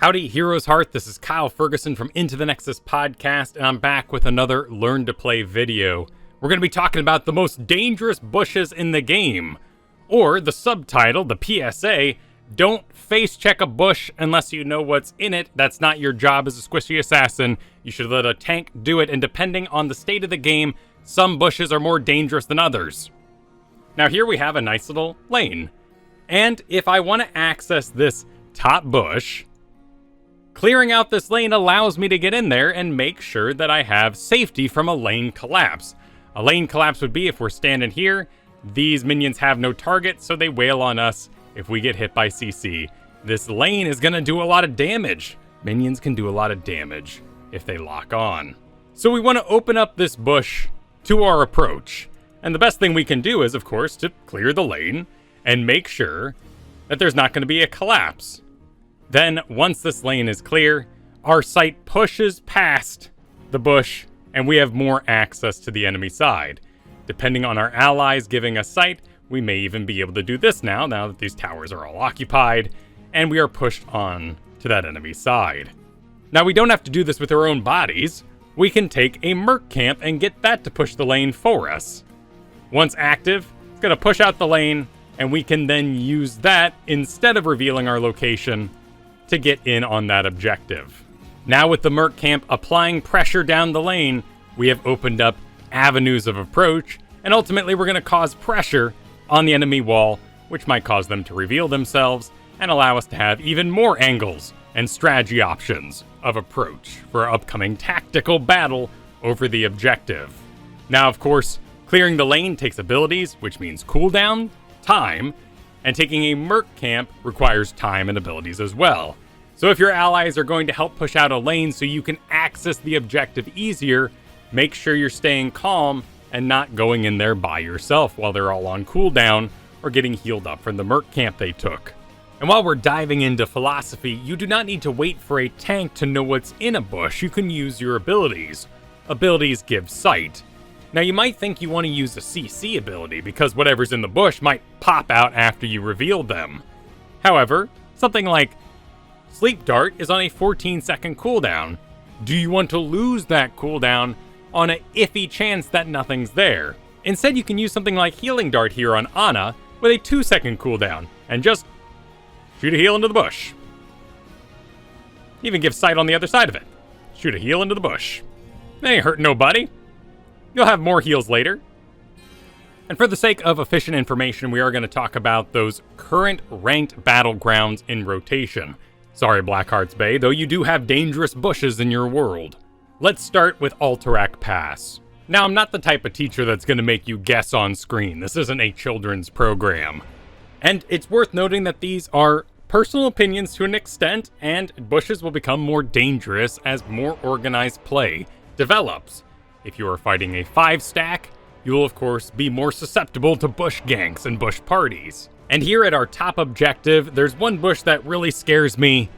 Howdy, Heroes Hearth. This is Kyle Fergusson from Into the Nexus podcast, and I'm back with another Learn to Play video. We're going to be talking about the most dangerous bushes in the game, or the subtitle, the PSA, don't face check a bush unless you know what's in it. That's not your job as a squishy assassin. You should let a tank do it, and depending on the state of the game, some bushes are more dangerous than others. Now here we have a nice little lane, and if I want to access this top bush, clearing out this lane allows me to get in there and make sure that I have safety from a lane collapse. A lane collapse would be if we're standing here, these minions have no target, so they wail on us if we get hit by CC. This lane is going to do a lot of damage. Minions can do a lot of damage if they lock on. So we want to open up this bush to our approach. And the best thing we can do is, of course, to clear the lane and make sure that there's not going to be a collapse. Then, once this lane is clear, our sight pushes past the bush, and we have more access to the enemy side. Depending on our allies giving us sight, we may even be able to do this now that these towers are all occupied, and we are pushed on to that enemy side. Now, we don't have to do this with our own bodies. We can take a Mech camp and get that to push the lane for us. Once active, it's going to push out the lane, and we can then use that instead of revealing our location to get in on that objective. Now with the Mech camp applying pressure down the lane, we have opened up avenues of approach, and ultimately we're going to cause pressure on the enemy wall, which might cause them to reveal themselves and allow us to have even more angles and strategy options of approach for our upcoming tactical battle over the objective. Now, of course, clearing the lane takes abilities, which means cooldown, time, and taking a Mech camp requires time and abilities as well. So if your allies are going to help push out a lane so you can access the objective easier, make sure you're staying calm and not going in there by yourself while they're all on cooldown or getting healed up from the Mech camp they took. And while we're diving into philosophy, you do not need to wait for a tank to know what's in a bush. You can use your abilities. Abilities give sight. Now you might think you want to use a CC ability because whatever's in the bush might pop out after you reveal them. However, something like Sleep Dart is on a 14-second cooldown. Do you want to lose that cooldown on an iffy chance that nothing's there? Instead, you can use something like Healing Dart here on Ana with a 2-second cooldown and just shoot a heal into the bush. Even give sight on the other side of it. Shoot a heal into the bush. They ain't hurting nobody. You'll have more heals later. And for the sake of efficient information, we are going to talk about those current ranked battlegrounds in rotation. Sorry, Blackheart's Bay, though you do have dangerous bushes in your world. Let's start with Alterac Pass. Now, I'm not the type of teacher that's going to make you guess on screen. This isn't a children's program. And it's worth noting that these are personal opinions to an extent, and bushes will become more dangerous as more organized play develops. If you are fighting a 5-stack, you will of course be more susceptible to bush ganks and bush parties. And here at our top objective, there's one bush that really scares me.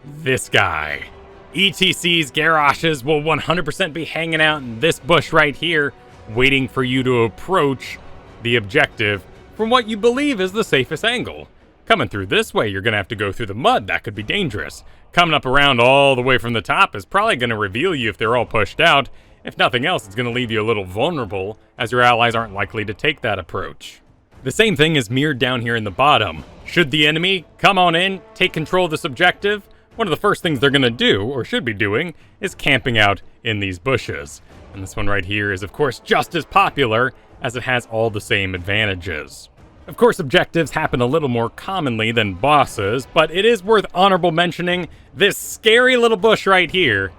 This guy. ETC's Garrosh's will 100% be hanging out in this bush right here, waiting for you to approach the objective from what you believe is the safest angle. Coming through this way, you're going to have to go through the mud. That could be dangerous. Coming up around all the way from the top is probably going to reveal you if they're all pushed out. If nothing else, it's going to leave you a little vulnerable, as your allies aren't likely to take that approach. The same thing is mirrored down here in the bottom. Should the enemy come on in, take control of this objective, one of the first things they're going to do, or should be doing, is camping out in these bushes. And this one right here is, of course, just as popular, as it has all the same advantages. Of course, objectives happen a little more commonly than bosses, but it is worth honorable mentioning this scary little bush right here.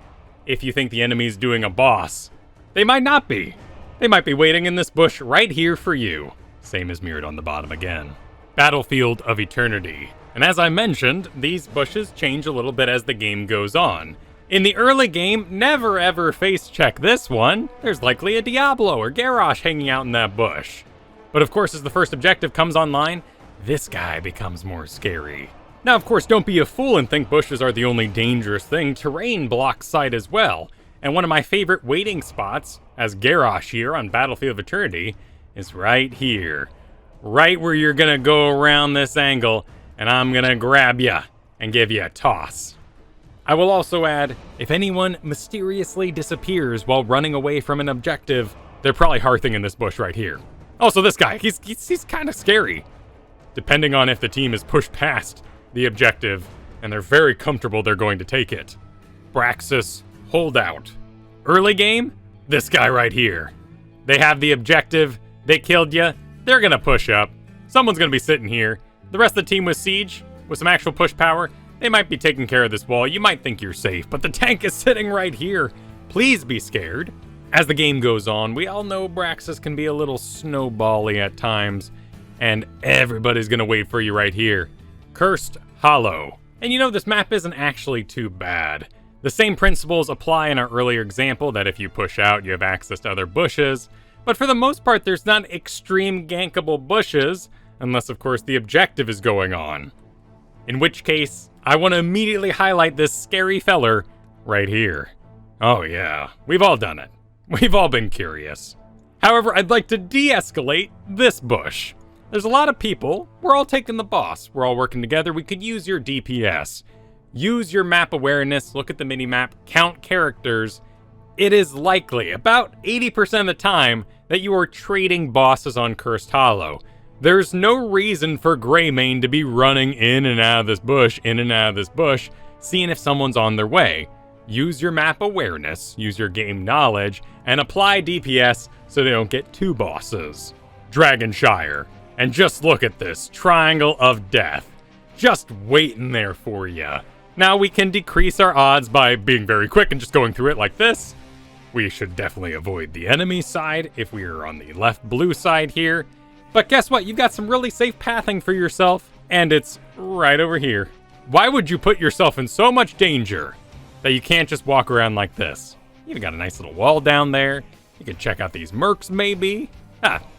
If you think the enemy's doing a boss, they might not be. They might be waiting in this bush right here for you. Same as mirrored on the bottom again. Battlefield of Eternity. And as I mentioned, these bushes change a little bit as the game goes on. In the early game, never ever face check this one. There's likely a Diablo or Garrosh hanging out in that bush. But of course, as the first objective comes online, this guy becomes more scary. Now, of course, don't be a fool and think bushes are the only dangerous thing. Terrain blocks sight as well. And one of my favorite waiting spots, as Garrosh here on Battlefield of Eternity, is right here. Right where you're gonna go around this angle, and I'm gonna grab ya and give you a toss. I will also add, if anyone mysteriously disappears while running away from an objective, they're probably hearthing in this bush right here. Also, this guy, he's kind of scary. Depending on if the team is pushed past the objective, and they're very comfortable they're going to take it. Braxis, hold out. Early game, this guy right here. They have the objective, they killed you, they're gonna push up. Someone's gonna be sitting here. The rest of the team with siege, with some actual push power, they might be taking care of this wall. You might think you're safe, but the tank is sitting right here. Please be scared. As the game goes on, we all know Braxis can be a little snowbally at times, and everybody's gonna wait for you right here. Cursed Hollow. And you know, this map isn't actually too bad. The same principles apply in our earlier example that if you push out, you have access to other bushes, but for the most part, there's not extreme gankable bushes, unless of course the objective is going on. In which case, I want to immediately highlight this scary feller right here. Oh yeah, we've all done it. We've all been curious. However, I'd like to de-escalate this bush. There's a lot of people, we're all taking the boss, we're all working together, we could use your DPS. Use your map awareness, look at the mini-map, count characters. It is likely, about 80% of the time, that you are trading bosses on Cursed Hollow. There's no reason for Greymane to be running in and out of this bush, seeing if someone's on their way. Use your map awareness, use your game knowledge, and apply DPS so they don't get two bosses. Shire. And just look at this, Triangle of Death. Just waiting there for you. Now we can decrease our odds by being very quick and just going through it like this. We should definitely avoid the enemy side if we are on the left blue side here. But guess what? You've got some really safe pathing for yourself, and it's right over here. Why would you put yourself in so much danger that you can't just walk around like this? You even got a nice little wall down there. You can check out these mercs maybe.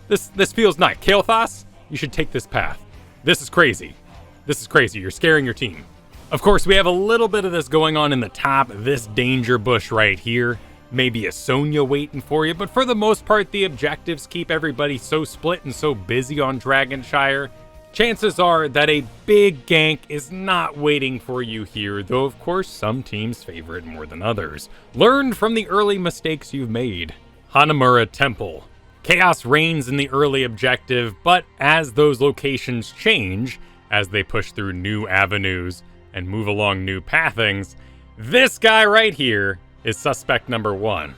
This feels nice. Kael'thas, you should take this path. This is crazy. This is crazy. You're scaring your team. Of course, we have a little bit of this going on in the top, this danger bush right here. Maybe a Sonya waiting for you, but for the most part, the objectives keep everybody so split and so busy on Shire. Chances are that a big gank is not waiting for you here, though of course some teams favor it more than others. Learn from the early mistakes you've made. Hanamura Temple. Chaos reigns in the early objective, but as those locations change, as they push through new avenues and move along new pathings, this guy right here is suspect number 1.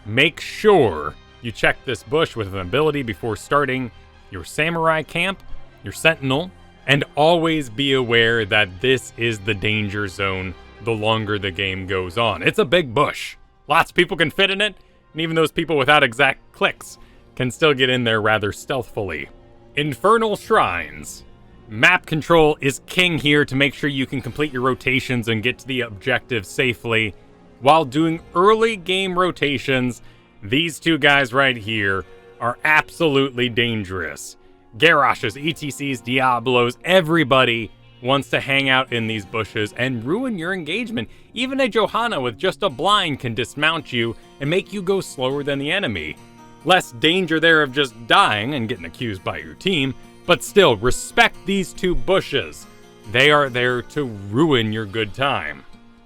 Make sure you check this bush with an ability before starting your samurai camp, your sentinel, and always be aware that this is the danger zone the longer the game goes on. It's a big bush. Lots of people can fit in it, and even those people without exact clicks can still get in there rather stealthily. Infernal Shrines. Map control is king here to make sure you can complete your rotations and get to the objective safely. While doing early game rotations, these two guys right here are absolutely dangerous. Garrosh's, ETCs, Diablos, everybody wants to hang out in these bushes and ruin your engagement. Even a Johanna with just a blind can dismount you and make you go slower than the enemy. Less danger there of just dying and getting accused by your team, but still, respect these two bushes. They are there to ruin your good time.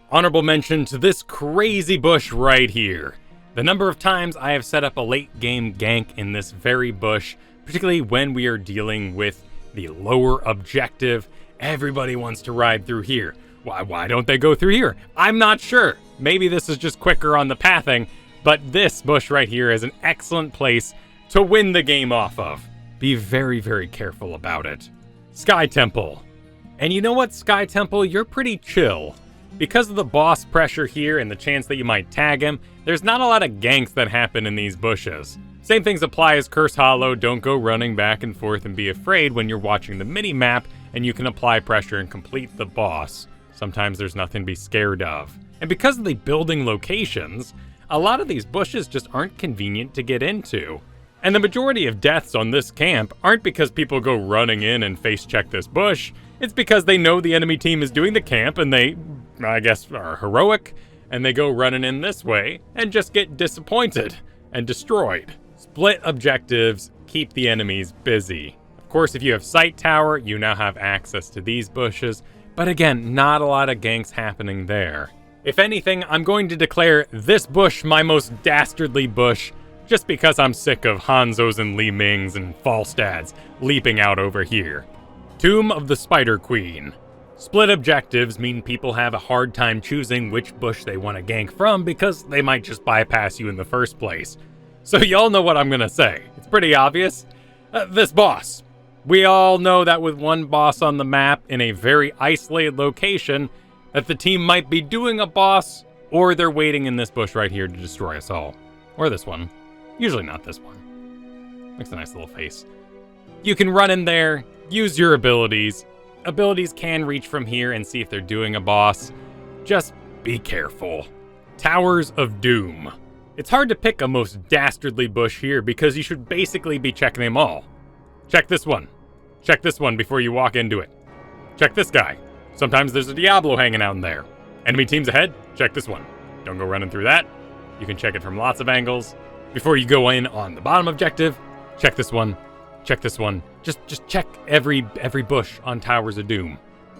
Honorable mention to this crazy bush right here. The number of times I have set up a late game gank in this very bush, particularly when we are dealing with the lower objective, everybody wants to ride through here. Why don't they go through here? I'm not sure. Maybe this is just quicker on the pathing, but this bush right here is an excellent place to win the game off of. Be very, very careful about it. Sky Temple. And you know what, Sky Temple? You're pretty chill. Because of the boss pressure here and the chance that you might tag him, there's not a lot of ganks that happen in these bushes. Same things apply as Cursed Hollow. Don't go running back and forth and be afraid when you're watching the mini-map and you can apply pressure and complete the boss. Sometimes there's nothing to be scared of. And because of the building locations, a lot of these bushes just aren't convenient to get into. And the majority of deaths on this camp aren't because people go running in and face check this bush. It's because they know the enemy team is doing the camp and they, I guess, are heroic, and they go running in this way and just get disappointed and destroyed. Split objectives, keep the enemies busy. Of course, if you have Sight Tower, you now have access to these bushes, but again, not a lot of ganks happening there. If anything, I'm going to declare this bush my most dastardly bush, just because I'm sick of Hanzos and Li Mings and Falstads leaping out over here. Tomb of the Spider Queen. Split objectives mean people have a hard time choosing which bush they want to gank from because they might just bypass you in the first place. So y'all know what I'm gonna say. It's pretty obvious. This boss. We all know that with one boss on the map in a very isolated location, that the team might be doing a boss, or they're waiting in this bush right here to destroy us all. Or this one. Usually not this one. Makes a nice little face. You can run in there, use your abilities. Abilities can reach from here and see if they're doing a boss. Just be careful. Towers of Doom. It's hard to pick a most dastardly bush here because you should basically be checking them all. Check this one. Check this one before you walk into it. Check this guy. Sometimes there's a Diablo hanging out in there. Enemy teams ahead, check this one. Don't go running through that. You can check it from lots of angles. Before you go in on the bottom objective, check this one. Check this one. Just check every bush on Towers of Doom.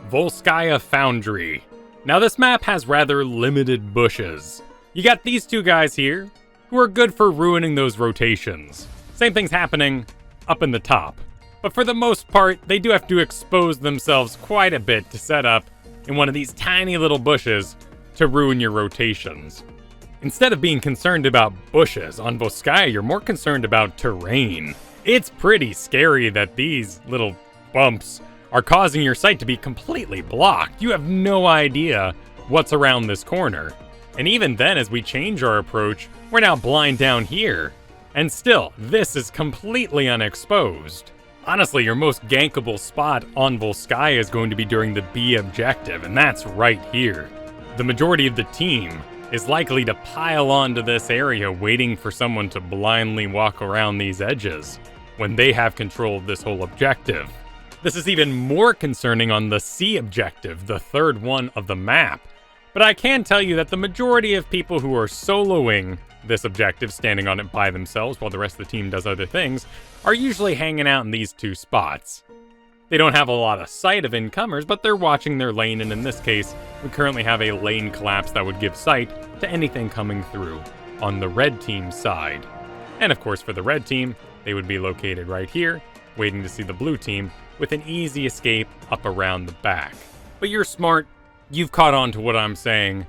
Volskaya Foundry. Now this map has rather limited bushes. You got these two guys here, who are good for ruining those rotations. Same thing's happening up in the top. But for the most part, they do have to expose themselves quite a bit to set up in one of these tiny little bushes to ruin your rotations. Instead of being concerned about bushes on Volskaya, you're more concerned about terrain. It's pretty scary that these little bumps are causing your sight to be completely blocked. You have no idea what's around this corner. And even then, as we change our approach, we're now blind down here. And still, this is completely unexposed. Honestly, your most gankable spot on Volskaya is going to be during the B objective, and that's right here. The majority of the team is likely to pile onto this area waiting for someone to blindly walk around these edges when they have control of this whole objective. This is even more concerning on the C objective, the third one of the map. But I can tell you that the majority of people who are soloing this objective, standing on it by themselves while the rest of the team does other things, are usually hanging out in these two spots. They don't have a lot of sight of incomers, but they're watching their lane, and in this case, we currently have a lane collapse that would give sight to anything coming through on the red team side. And of course, for the red team, they would be located right here, waiting to see the blue team, with an easy escape up around the back. But you're smart, you've caught on to what I'm saying.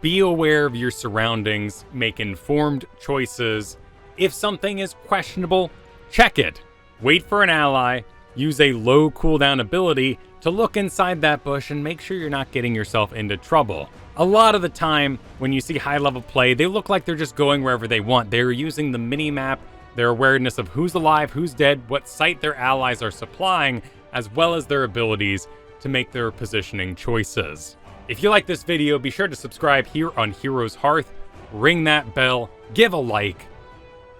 Be aware of your surroundings, make informed choices. If something is questionable, check it. Wait for an ally, use a low cooldown ability to look inside that bush and make sure you're not getting yourself into trouble. A lot of the time, when you see high-level play, they look like they're just going wherever they want. They're using the mini-map, their awareness of who's alive, who's dead, what site their allies are supplying, as well as their abilities to make their positioning choices. If you like this video, be sure to subscribe here on Heroes Hearth, ring that bell, give a like.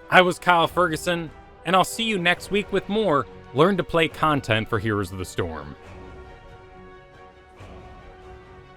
I was Kyle Fergusson, and I'll see you next week with more Learn to Play content for Heroes of the Storm.